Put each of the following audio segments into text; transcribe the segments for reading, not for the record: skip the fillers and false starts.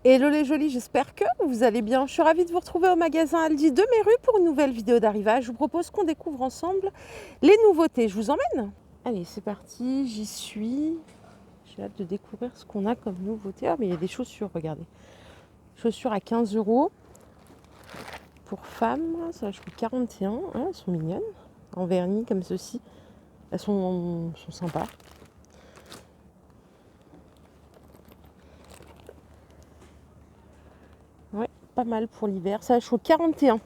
Hello les jolis, j'espère que vous allez bien. Je suis ravie de vous retrouver au magasin Aldi de Méru pour une nouvelle vidéo d'arrivage. Je vous propose qu'on découvre ensemble les nouveautés. Je vous emmène. Allez, c'est parti, j'y suis. J'ai hâte de découvrir ce qu'on a comme nouveauté. Ah, mais il y a des chaussures, regardez. Chaussures à 15 € pour femmes. Ça, je trouve 41. Ah, elles sont mignonnes. En vernis comme ceci. Elles sont sympas. Ouais, pas mal pour l'hiver. Ça, je trouve 41.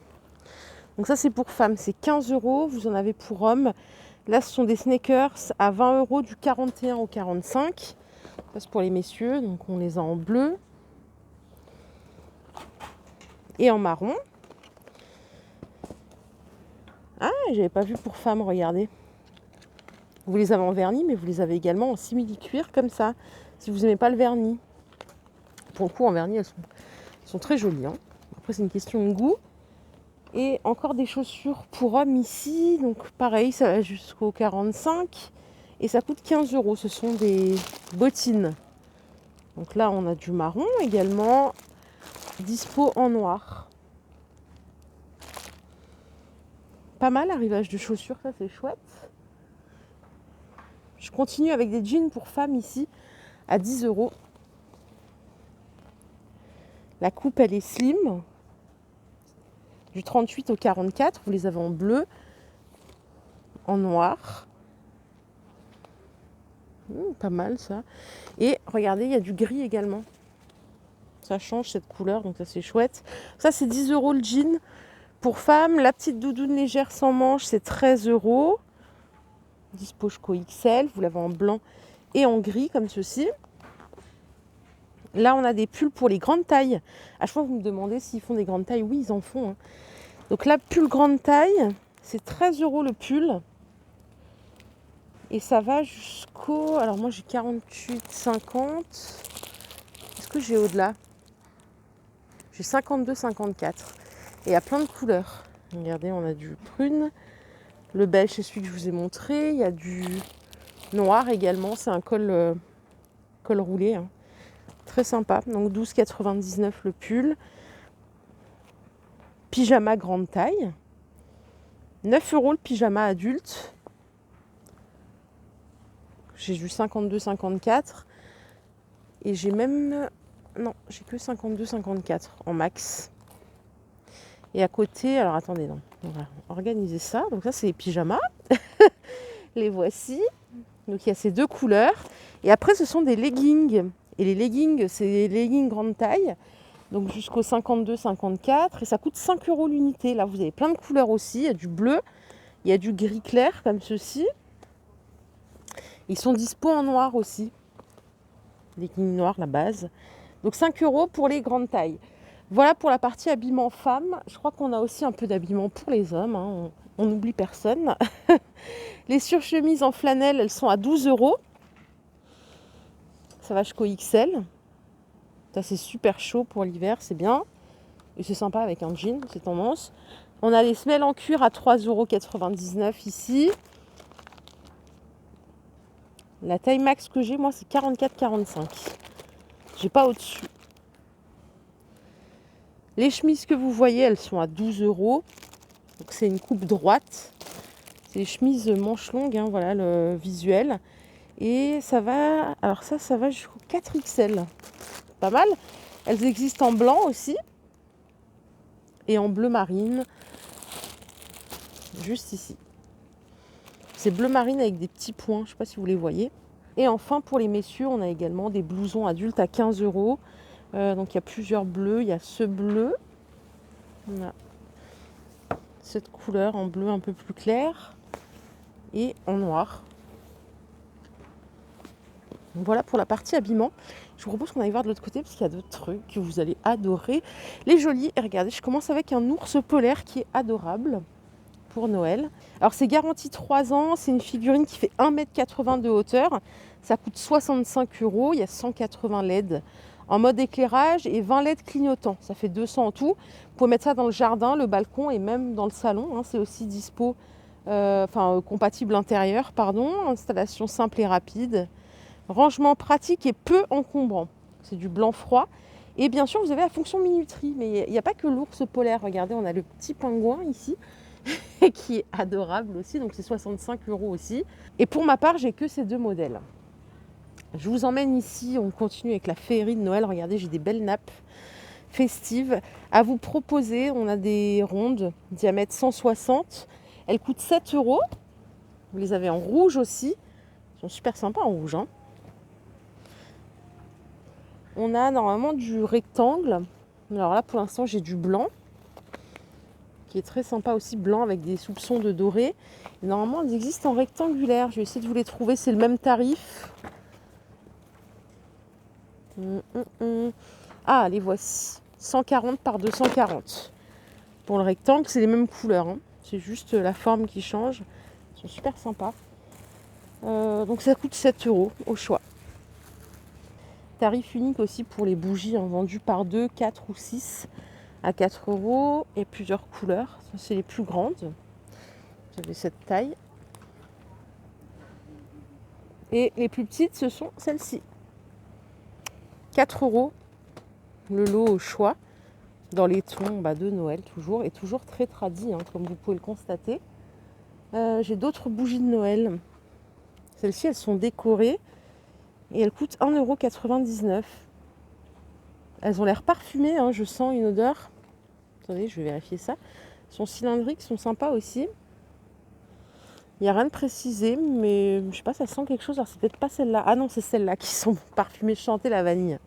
Donc ça, c'est pour femmes, c'est 15 €. Vous en avez pour hommes. Là, ce sont des sneakers à 20 € du 41 au 45. Ça, c'est pour les messieurs. Donc on les a en bleu et en marron. Ah, j'avais pas vu pour femmes, regardez. Vous les avez en vernis, mais vous les avez également en simili-cuir, comme ça, si vous n'aimez pas le vernis. Pour le coup, en vernis, elles sont très jolies. Hein. Après, c'est une question de goût. Et encore des chaussures pour hommes ici. Donc pareil, ça va jusqu'au 45. Et ça coûte 15 €. Ce sont des bottines. Donc là, on a du marron également. Dispo en noir. Pas mal, arrivage de chaussures, ça c'est chouette. Je continue avec des jeans pour femmes ici à 10 €. La coupe, elle est slim. Du 38 au 44. Vous les avez en bleu, en noir. Pas mal ça. Et regardez, il y a du gris également. Ça change cette couleur, donc ça c'est chouette. Ça c'est 10 € le jean. Pour femmes, la petite doudoune légère sans manches, c'est 13 €. Dispo jusqu'au XL. Vous l'avez en blanc et en gris, comme ceci. Là, on a des pulls pour les grandes tailles. À chaque fois, vous me demandez s'ils font des grandes tailles. Oui, ils en font. Hein. Donc là, pull grande taille, c'est 13 € le pull. Et ça va jusqu'au... Alors moi, j'ai 48, 50. Est-ce que j'ai au-delà ? J'ai 52, 54. Et il y a plein de couleurs. Regardez, on a du prune. Le beige, c'est celui que je vous ai montré. Il y a du noir également. C'est un col roulé. Hein. Très sympa. Donc 12,99 le pull. Pyjama grande taille. 9 € le pyjama adulte. J'ai du 52, 54. Et j'ai même... Non, j'ai que 52, 54 en max. Et à côté, alors attendez, non, on va organiser ça. Donc ça, c'est les pyjamas. Les voici. Donc il y a ces deux couleurs. Et après, ce sont des leggings. Et les leggings, c'est des leggings grande taille. Donc jusqu'au 52, 54. Et ça coûte 5 € l'unité. Là, vous avez plein de couleurs aussi. Il y a du bleu. Il y a du gris clair, comme ceci. Ils sont dispo en noir aussi. Leggings noirs, la base. Donc 5 € pour les grandes tailles. Voilà pour la partie habillement femme. Je crois qu'on a aussi un peu d'habillement pour les hommes. Hein. On n'oublie personne. Les surchemises en flanelle, elles sont à 12 €. Ça va jusqu'au XL. Ça, c'est super chaud pour l'hiver, c'est bien. Et c'est sympa avec un jean, c'est tendance. On a les semelles en cuir à 3,99 € ici. La taille max que j'ai, moi, c'est 44-45. J'ai pas au-dessus. Les chemises que vous voyez, elles sont à 12 €. Donc c'est une coupe droite. C'est les chemises manches longues, hein, voilà le visuel. Et ça va, alors ça va jusqu'au 4XL. Pas mal. Elles existent en blanc aussi. Et en bleu marine. Juste ici. C'est bleu marine avec des petits points. Je ne sais pas si vous les voyez. Et enfin, pour les messieurs, on a également des blousons adultes à 15 €. Donc il y a plusieurs bleus. Il y a ce bleu. On a cette couleur en bleu un peu plus clair. Et en noir. Donc voilà pour la partie habillement. Je vous propose qu'on aille voir de l'autre côté parce qu'il y a d'autres trucs que vous allez adorer. Les jolis. Et regardez, je commence avec un ours polaire qui est adorable pour Noël. Alors c'est garanti 3 ans. C'est une figurine qui fait 1,80 m de hauteur. Ça coûte 65 €. Il y a 180 LED en mode éclairage et 20 LED clignotants. Ça fait 200 en tout. Vous pouvez mettre ça dans le jardin, le balcon et même dans le salon. Hein. C'est aussi dispo, compatible intérieur, Installation simple et rapide. Rangement pratique et peu encombrant. C'est du blanc froid. Et bien sûr, vous avez la fonction minuterie. Mais il n'y a pas que l'ours polaire. Regardez, on a le petit pingouin ici qui est adorable aussi. Donc c'est 65 € aussi. Et pour ma part, j'ai que ces 2 modèles. Je vous emmène ici, on continue avec la féerie de Noël. Regardez, j'ai des belles nappes festives à vous proposer. On a des rondes, diamètre 160. Elles coûtent 7 €. Vous les avez en rouge aussi. Elles sont super sympas en rouge, hein. On a normalement du rectangle. Alors là, pour l'instant, j'ai du blanc, qui est très sympa aussi, blanc avec des soupçons de doré. Et normalement, elles existent en rectangulaire. Je vais essayer de vous les trouver. C'est le même tarif. Ah, les voici. 140 par 240. Pour le rectangle, c'est les mêmes couleurs, hein. C'est juste la forme qui change. Ils sont super sympas. Donc ça coûte 7 € au choix. Tarif unique aussi pour les bougies, hein, vendues par 2, 4 ou 6 à 4 € et plusieurs couleurs. Ça, c'est les plus grandes. Vous avez cette taille. Et les plus petites, ce sont celles-ci. 4 € le lot au choix. Dans les tons de Noël toujours. Et toujours très tradis, hein, comme vous pouvez le constater. J'ai d'autres bougies de Noël. Celles-ci, elles sont décorées. Et elles coûtent 1,99 €. Elles ont l'air parfumées, hein, je sens une odeur. Attendez, je vais vérifier ça. Elles sont cylindriques, sont sympas aussi. Il n'y a rien de précisé, mais je sais pas, ça sent quelque chose. Alors c'est peut-être pas celle-là. Ah non, c'est celles-là qui sont parfumées, chantées la vanille.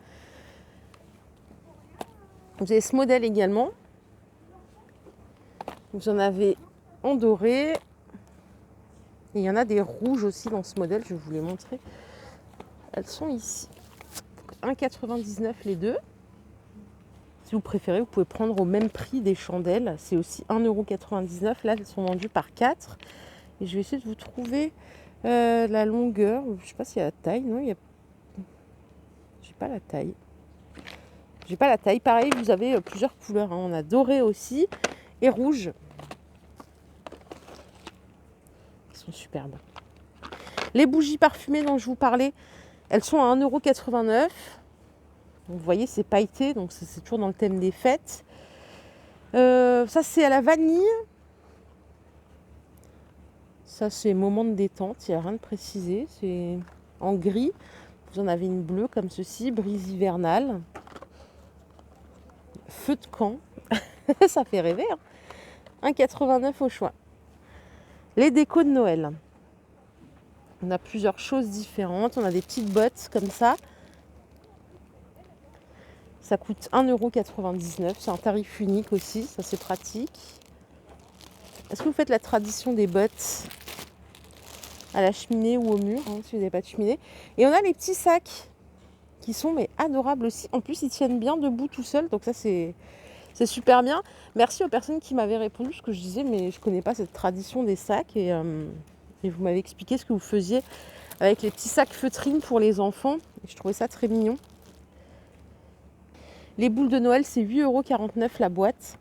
Vous avez ce modèle également. Vous en avez en doré. Et il y en a des rouges aussi dans ce modèle, je vais vous les montrer. Elles sont ici. 1,99 € les deux. Si vous préférez, vous pouvez prendre au même prix des chandelles. C'est aussi 1,99 €. Là, elles sont vendues par 4. Et je vais essayer de vous trouver la longueur. Je ne sais pas s'il y a la taille. Non, il y a... J'ai pas la taille. J'ai pas la taille. Pareil, vous avez plusieurs couleurs, hein. On a doré aussi et rouge. Ils sont superbes. Les bougies parfumées dont je vous parlais, elles sont à 1,89 €. Vous voyez, c'est pailleté, donc c'est toujours dans le thème des fêtes. Ça, c'est à la vanille. Ça, c'est moment de détente. Il n'y a rien de précisé. C'est en gris. Vous en avez une bleue comme ceci, brise hivernale. Feu de camp. Ça fait rêver, hein. 1,89 € au choix. Les décos de Noël. On a plusieurs choses différentes. On a des petites bottes comme ça. Ça coûte 1,99 €. C'est un tarif unique aussi. Ça, c'est pratique. Est-ce que vous faites la tradition des bottes à la cheminée ou au mur, hein, si vous n'avez pas de cheminée? Et on a les petits sacs qui sont adorables aussi. En plus, ils tiennent bien debout tout seuls. Donc ça, c'est super bien. Merci aux personnes qui m'avaient répondu, parce que je disais, mais je ne connais pas cette tradition des sacs. Et vous m'avez expliqué ce que vous faisiez avec les petits sacs feutrines pour les enfants. Et je trouvais ça très mignon. Les boules de Noël, c'est 8,49 € la boîte.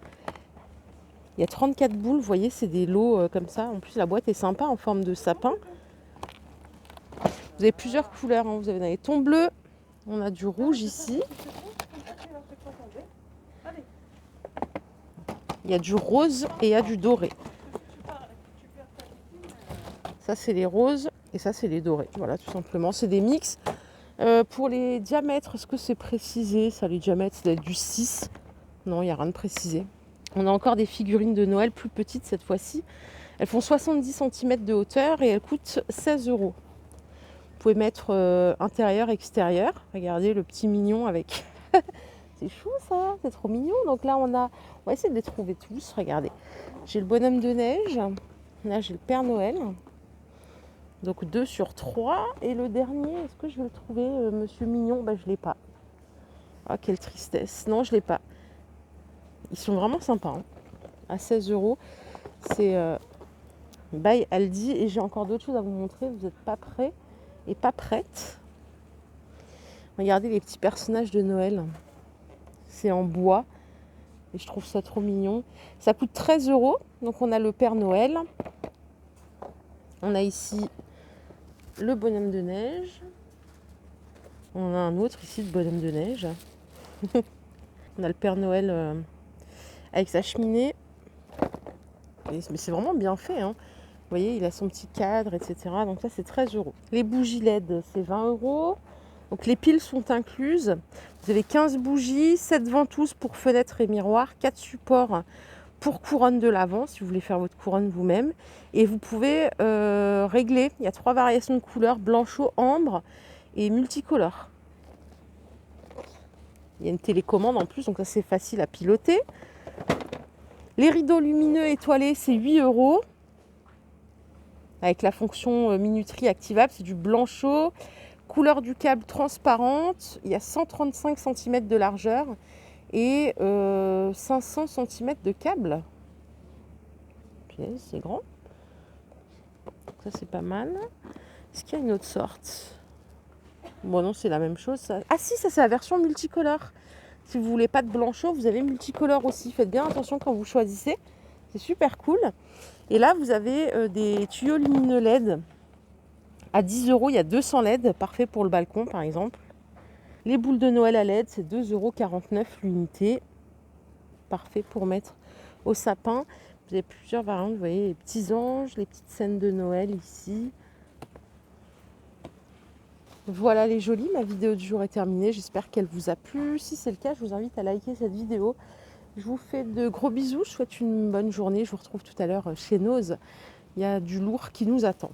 Il y a 34 boules, vous voyez, c'est des lots comme ça. En plus, la boîte est sympa, en forme de sapin. Vous avez plusieurs couleurs, hein. Vous avez dans les tons bleus. On a du rouge ici. Il y a du rose et il y a du doré. Ça, c'est les roses et ça, c'est les dorés. Voilà, tout simplement. C'est des mix. Pour les diamètres, est-ce que c'est précisé? Ça, les diamètres, ça doit être du 6. Non, il n'y a rien de précisé. On a encore des figurines de Noël plus petites cette fois-ci. Elles font 70 cm de hauteur et elles coûtent 16 €. Vous pouvez mettre intérieur, extérieur. Regardez le petit mignon avec... C'est chou ça, c'est trop mignon. Donc là, on va essayer de les trouver tous. Regardez, j'ai le bonhomme de neige. Là, j'ai le Père Noël. Donc 2 sur 3. Et le dernier, est-ce que je vais le trouver, Monsieur Mignon? Je ne l'ai pas. Ah, quelle tristesse. Non, je ne l'ai pas. Ils sont vraiment sympas, hein. À 16 €. C'est by Aldi. Et j'ai encore d'autres choses à vous montrer. Vous n'êtes pas prêts et pas prêtes. Regardez les petits personnages de Noël. C'est en bois. Et je trouve ça trop mignon. Ça coûte 13 €. Donc on a le Père Noël. On a ici le bonhomme de neige. On a un autre ici, le bonhomme de neige. On a le Père Noël avec sa cheminée. Mais c'est vraiment bien fait. Hein. Vous voyez, il a son petit cadre, etc. Donc ça, c'est 13 €. Les bougies LED, c'est 20 €. Donc les piles sont incluses. Vous avez 15 bougies, 7 ventouses pour fenêtres et miroirs, 4 supports pour couronne de l'avant, si vous voulez faire votre couronne vous-même. Et vous pouvez régler. Il y a 3 variations de couleurs, blanchot, ambre et multicolore. Il y a une télécommande en plus, donc ça c'est facile à piloter. Les rideaux lumineux étoilés, c'est 8 €. Avec la fonction minuterie activable, c'est du blanchot. Couleur du câble transparente. Il y a 135 cm de largeur et 500 cm de câble. C'est grand. Ça c'est pas mal. Est-ce qu'il y a une autre sorte? Bon non, c'est la même chose. Ça. Ah si, ça c'est la version multicolore. Si vous voulez pas de blanchot, vous avez multicolore aussi. Faites bien attention quand vous choisissez. C'est super cool. Et là, vous avez des tuyaux lumineux LED. À 10 €, il y a 200 LED. Parfait pour le balcon, par exemple. Les boules de Noël à LED, c'est 2,49 € l'unité. Parfait pour mettre au sapin. Vous avez plusieurs variantes. Vous voyez les petits anges, les petites scènes de Noël ici. Voilà les jolies, ma vidéo du jour est terminée. J'espère qu'elle vous a plu. Si c'est le cas, je vous invite à liker cette vidéo. Je vous fais de gros bisous. Je vous souhaite une bonne journée. Je vous retrouve tout à l'heure chez Nose. Il y a du lourd qui nous attend.